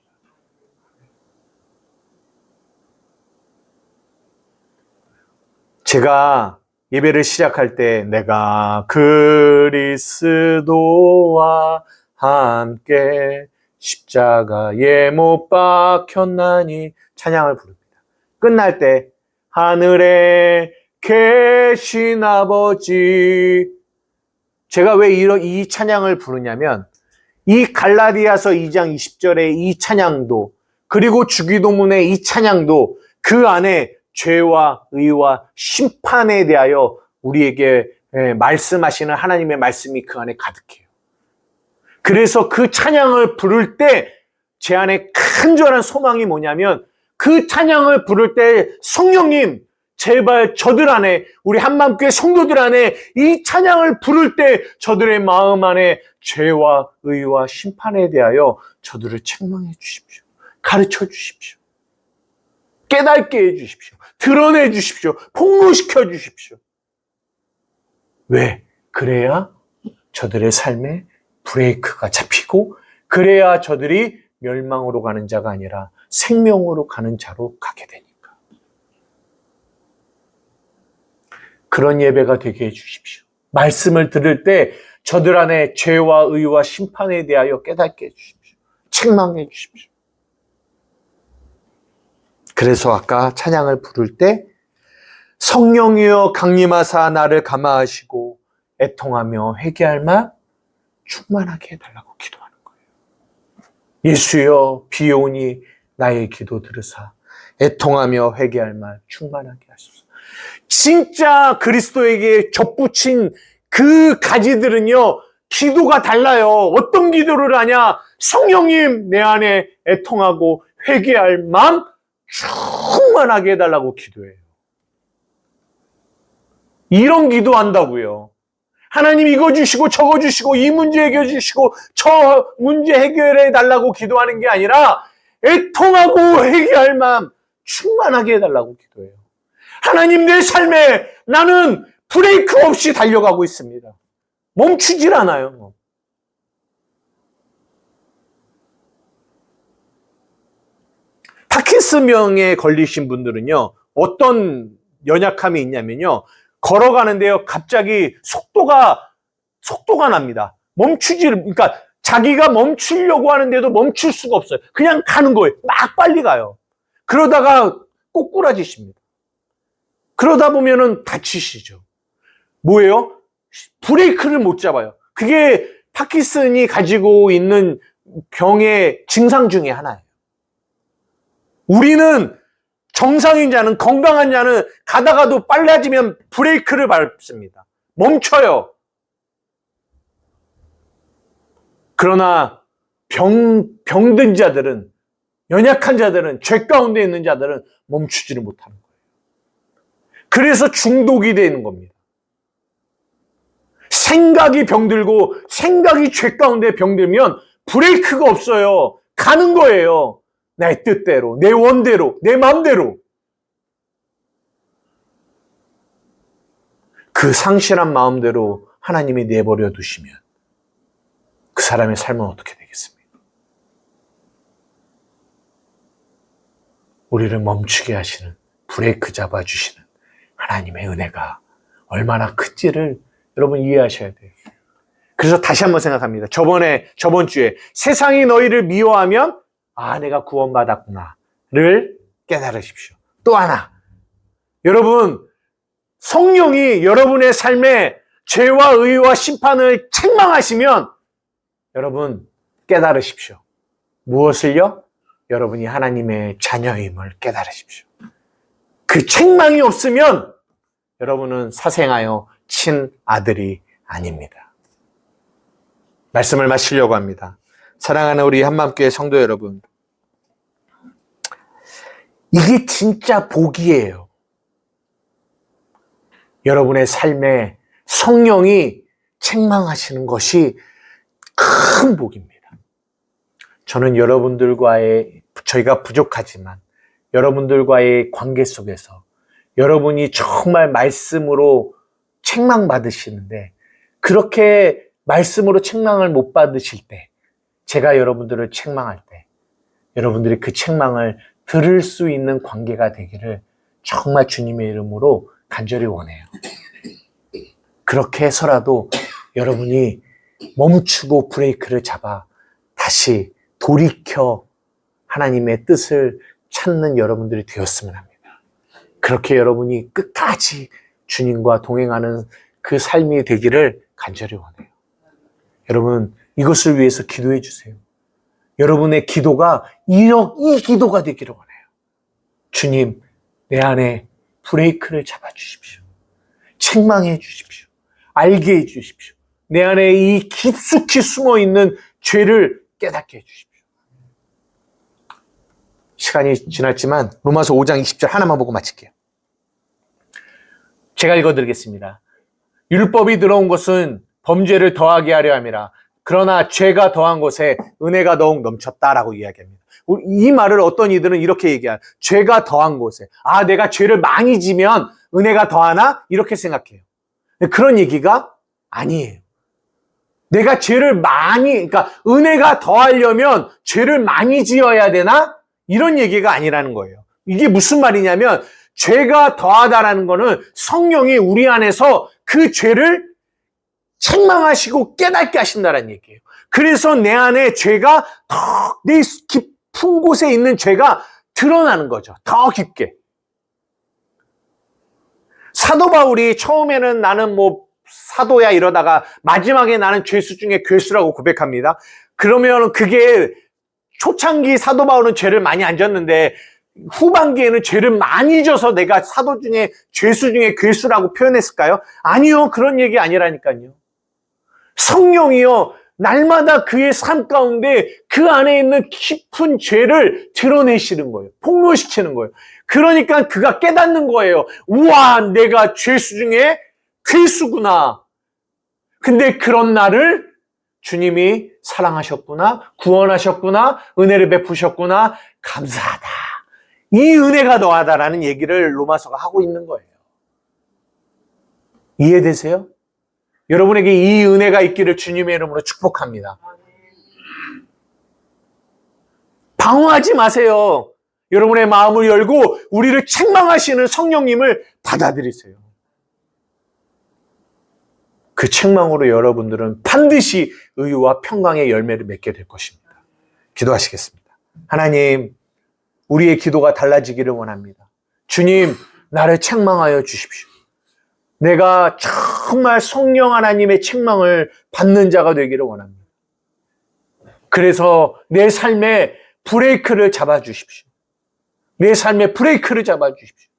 제가 예배를 시작할 때 내가 그리스도와 함께 십자가에 못 박혔나니 찬양을 부릅니다. 끝날 때 하늘에 계신 아버지. 제가 왜 이 찬양을 부르냐면 이 갈라디아서 2장 20절의 이 찬양도 그리고 주기도문의 이 찬양도 그 안에 죄와 의와 심판에 대하여 우리에게 말씀하시는 하나님의 말씀이 그 안에 가득해요. 그래서 그 찬양을 부를 때 제 안에 간절한 소망이 뭐냐면 그 찬양을 부를 때 성령님 제발 저들 안에 우리 한마음교회 성도들 안에 이 찬양을 부를 때 저들의 마음 안에 죄와 의와 심판에 대하여 저들을 책망해 주십시오. 가르쳐 주십시오. 깨닫게 해 주십시오. 드러내 주십시오. 폭로시켜 주십시오. 왜? 그래야 저들의 삶에 브레이크가 잡히고 그래야 저들이 멸망으로 가는 자가 아니라 생명으로 가는 자로 가게 되니까. 그런 예배가 되게 해 주십시오. 말씀을 들을 때 저들 안에 죄와 의와 심판에 대하여 깨닫게 해 주십시오. 책망해 주십시오. 그래서 아까 찬양을 부를 때 성령이여 강림하사 나를 감화하시고 애통하며 회개할 만 충만하게 해달라고 기도하는 거예요. 예수여 비오니 나의 기도 들으사 애통하며 회개할 만 충만하게 하소서. 진짜 그리스도에게 접붙인 그 가지들은요 기도가 달라요. 어떤 기도를 하냐? 성령님 내 안에 애통하고 회개할 마음 충만하게 해달라고 기도해요. 이런 기도한다고요. 하나님 이거 주시고 저거 주시고 이 문제 해결해 주시고 저 문제 해결해 달라고 기도하는 게 아니라 애통하고 회개할 마음 충만하게 해달라고 기도해요. 하나님 내 삶에 나는 브레이크 없이 달려가고 있습니다. 멈추질 않아요. 파킨슨병에 걸리신 분들은요, 어떤 연약함이 있냐면요, 걸어가는데요, 갑자기 속도가 납니다. 그러니까 자기가 멈추려고 하는데도 멈출 수가 없어요. 그냥 가는 거예요. 막 빨리 가요. 그러다가 꼬꾸라지십니다. 그러다 보면은 다치시죠. 뭐예요? 브레이크를 못 잡아요. 그게 파킨슨이 가지고 있는 병의 증상 중에 하나예요. 우리는 정상인 자는 건강한 자는 가다가도 빨라지면 브레이크를 밟습니다. 멈춰요. 그러나 병든 자들은 연약한 자들은 죄 가운데 있는 자들은 멈추지를 못하는 거예요. 그래서 중독이 되는 겁니다. 생각이 병들고 생각이 죄 가운데 병들면 브레이크가 없어요. 가는 거예요. 내 뜻대로, 내 원대로, 내 마음대로. 그 상실한 마음대로 하나님이 내버려 두시면 그 사람의 삶은 어떻게 되겠습니까? 우리를 멈추게 하시는, 브레이크 잡아주시는 하나님의 은혜가 얼마나 큰지를 여러분 이해하셔야 돼요. 그래서 다시 한번 생각합니다. 저번 주에 세상이 너희를 미워하면 내가 구원받았구나를 깨달으십시오. 또 하나, 여러분 성령이 여러분의 삶에 죄와 의와 심판을 책망하시면 여러분 깨달으십시오. 무엇을요? 여러분이 하나님의 자녀임을 깨달으십시오. 그 책망이 없으면 여러분은 사생하여 친아들이 아닙니다. 말씀을 마치려고 합니다. 사랑하는 우리 한마음교회 성도 여러분, 이게 진짜 복이에요. 여러분의 삶에 성령이 책망하시는 것이 큰 복입니다. 저는 저희가 부족하지만 여러분들과의 관계 속에서 여러분이 정말 말씀으로 책망받으시는데, 그렇게 말씀으로 책망을 못 받으실 때, 제가 여러분들을 책망할 때 여러분들이 그 책망을 들을 수 있는 관계가 되기를 정말 주님의 이름으로 간절히 원해요. 그렇게 해서라도 여러분이 멈추고 브레이크를 잡아 다시 돌이켜 하나님의 뜻을 찾는 여러분들이 되었으면 합니다. 그렇게 여러분이 끝까지 주님과 동행하는 그 삶이 되기를 간절히 원해요. 여러분, 이것을 위해서 기도해 주세요. 여러분의 기도가 이 기도가 되기를 원해요. 주님, 내 안에 브레이크를 잡아 주십시오. 책망해 주십시오. 알게 해 주십시오. 내 안에 이 깊숙이 숨어 있는 죄를 깨닫게 해 주십시오. 시간이 지났지만 로마서 5장 20절 하나만 보고 마칠게요. 제가 읽어드리겠습니다. 율법이 들어온 것은 범죄를 더하게 하려 함이라. 그러나 죄가 더한 곳에 은혜가 더욱 넘쳤다라고 이야기합니다. 이 말을 어떤 이들은 이렇게 얘기해요. 죄가 더한 곳에. 내가 죄를 많이 지면 은혜가 더하나? 이렇게 생각해요. 그런 얘기가 아니에요. 내가 그러니까 은혜가 더하려면 죄를 많이 지어야 되나? 이런 얘기가 아니라는 거예요. 이게 무슨 말이냐면, 죄가 더하다라는 거는 성령이 우리 안에서 그 죄를 책망하시고 깨닫게 하신다는 얘기예요. 그래서 내 안에 죄가 내 깊은 곳에 있는 죄가 드러나는 거죠. 더 깊게. 사도 바울이 처음에는 나는 사도야 이러다가 마지막에 나는 죄수 중에 괴수라고 고백합니다. 그러면 그게 초창기 사도 바울은 죄를 많이 안 졌는데 후반기에는 죄를 많이 져서 내가 사도 중에 죄수 중에 괴수라고 표현했을까요? 아니요. 그런 얘기 아니라니까요. 성령이요, 날마다 그의 삶 가운데 그 안에 있는 깊은 죄를 드러내시는 거예요. 폭로시키는 거예요. 그러니까 그가 깨닫는 거예요. 우와, 내가 죄수 중에 괴수구나. 근데 그런 나를 주님이 사랑하셨구나, 구원하셨구나, 은혜를 베푸셨구나, 감사하다. 이 은혜가 더하다라는 얘기를 로마서가 하고 있는 거예요. 이해되세요? 여러분에게 이 은혜가 있기를 주님의 이름으로 축복합니다. 방어하지 마세요. 여러분의 마음을 열고 우리를 책망하시는 성령님을 받아들이세요. 그 책망으로 여러분들은 반드시 의와 평강의 열매를 맺게 될 것입니다. 기도하시겠습니다. 하나님, 우리의 기도가 달라지기를 원합니다. 주님, 나를 책망하여 주십시오. 내가 정말 성령 하나님의 책망을 받는 자가 되기를 원합니다. 그래서 내 삶에 브레이크를 잡아주십시오. 내 삶에 브레이크를 잡아주십시오.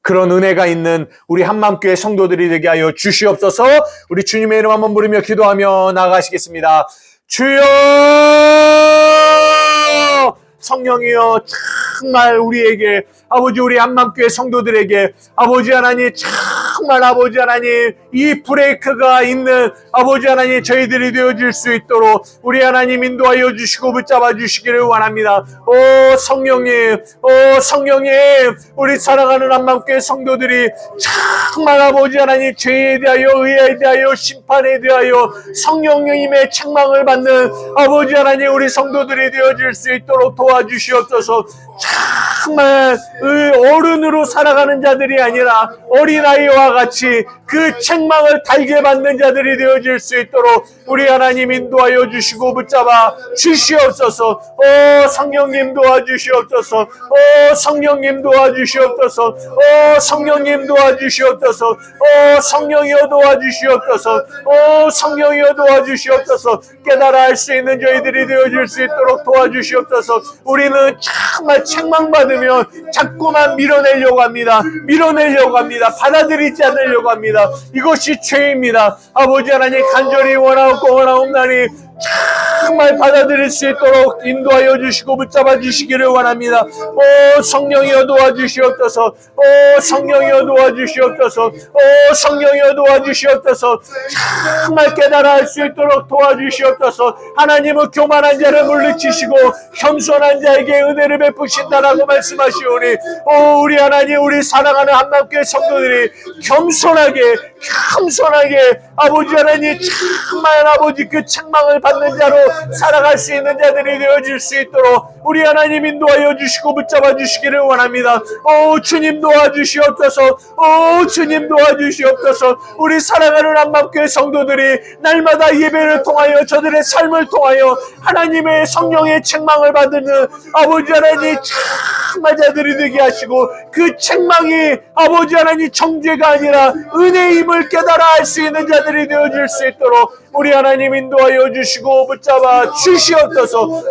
그런 은혜가 있는 우리 한마음교회 성도들이 되게 하여 주시옵소서. 우리 주님의 이름 한번 부르며 기도하며 나아가시겠습니다. 주여, 성령이여, 정말 우리에게 아버지 우리 한맘교회 성도들에게 아버지 하나님 정말 아버지 하나님 이 브레이크가 있는 아버지 하나님 저희들이 되어질 수 있도록 우리 하나님 인도하여 주시고 붙잡아 주시기를 원합니다. 오 성령님 우리 사랑하는 한맘교회 성도들이 정말 아버지 하나님 죄에 대하여 의에 대하여 심판에 대하여 성령님의 책망을 받는 아버지 하나님 우리 성도들이 되어질 수 있도록 도와주시옵소서. 정말 어른으로 살아가는 자들이 아니라 어린아이와 같이 그 책망을 달게 받는 자들이 되어질 수 있도록 우리 하나님 인도하여 주시고 붙잡아 주시옵소서. 성령님 도와주시옵소서. 성령님 도와주시옵소서. 성령님 도와주시옵소서. 성령이여 도와주시옵소서. 성령이여 도와주시옵소서. 깨달아 할 수 있는 저희들이 되어질 수 있도록 도와주시옵소서. 우리는 정말 책망받으면 자꾸만 밀어내려고 합니다. 받아들이지 않으려고 합니다. 이것이 죄입니다. 아버지 하나님 간절히 원하옵나니 정말 받아들일 수 있도록 인도하여 주시고 붙잡아 주시기를 원합니다. 성령이여 도와주시옵소서. 성령이여 도와주시옵소서. 성령이여 도와주시옵소서. 정말 깨달아 할 수 있도록 도와주시옵소서. 하나님은 교만한 자를 물리치시고 겸손한 자에게 은혜를 베푸신다라고 말씀하시오니 우리 하나님 우리 사랑하는 한맘교회 성도들이 겸손하게 아버지 하나님 정말 아버지 그 책망을 받는 자로 살아갈 수 있는 자들이 되어질 수 있도록 우리 하나님 인도하여 주시고 붙잡아 주시기를 원합니다. 주님 도와주시옵소서. 주님 도와주시옵소서. 우리 사랑하는 한맘교회 성도들이 날마다 예배를 통하여 저들의 삶을 통하여 하나님의 성령의 책망을 받는 아버지 하나님 정말 자들이 되게 하시고 그 책망이 아버지 하나님 정죄가 아니라 은혜임을 깨달아 할 수 있는 자들이 되어질 수 있도록 우리 하나님 인도하여 주시고 붙잡아 주시옵소서.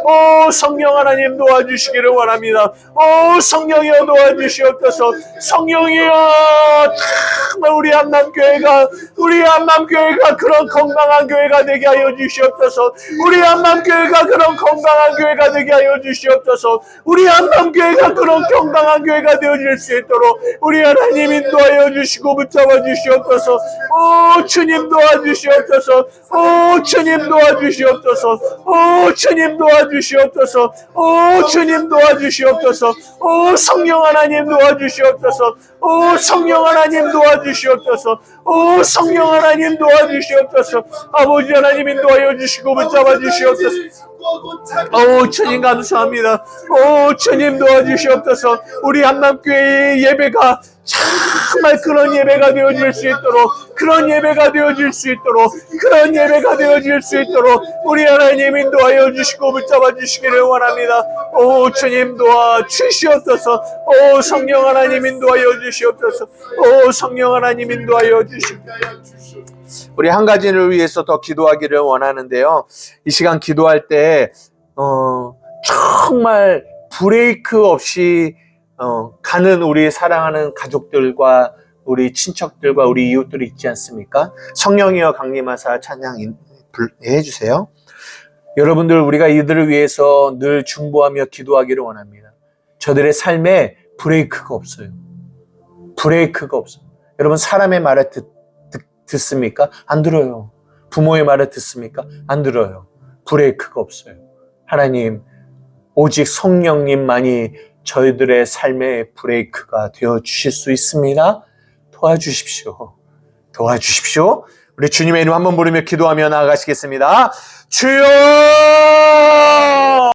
성령 하나님 도와주시기를 원합니다. 성령이여 도와주시옵소서. 성령이여 정말 우리 한맘교회가 그런 건강한 교회가 되게 하여 주시옵소서. 우리 한맘교회가 그런 건강한 교회가 되게 하여 주시옵소서. 우리 한맘교회가 그런 건강한 교회가 되어질 수 있도록 우리 하나님 인도하여 주시고 붙잡아 주시옵소서. 주님 도와주시옵소서. 주님 도와주시옵소서. 주님 도와주시옵소서. 주님 도와주시옵소서. 성령 하나님 도와주시옵소서. 성령 하나님 도와주시옵소서. 성령 하나님 도와주시옵소서. 아버지 하나님 인도하여 주시고 붙잡아 주시옵소서. 주님 감사합니다. 주님 도와주시옵소서. 우리 한맘교회의 예배가 정말 그런 예배가 되어질 수 있도록 우리 하나님 인도하여 주시고 붙잡아 주시기를 원합니다. 주님 도와주시옵소서. 성령 하나님 인도하여 주시옵소서. 성령 하나님 인도하여 주시옵소서. 우리 한 가지를 위해서 더 기도하기를 원하는데요. 이 시간 기도할 때 정말 브레이크 없이 가는 우리 사랑하는 가족들과 우리 친척들과 우리 이웃들이 있지 않습니까? 성령이여 강림하사 찬양 해주세요. 여러분들 우리가 이들을 위해서 늘 중보하며 기도하기를 원합니다. 저들의 삶에 브레이크가 없어요. 여러분 사람의 말을 듣습니까? 안 들어요. 부모의 말을 듣습니까? 안 들어요. 브레이크가 없어요. 하나님 오직 성령님만이 저희들의 삶의 브레이크가 되어 주실 수 있습니다. 도와주십시오. 우리 주님의 이름 한번 부르며 기도하며 나아가시겠습니다. 주여!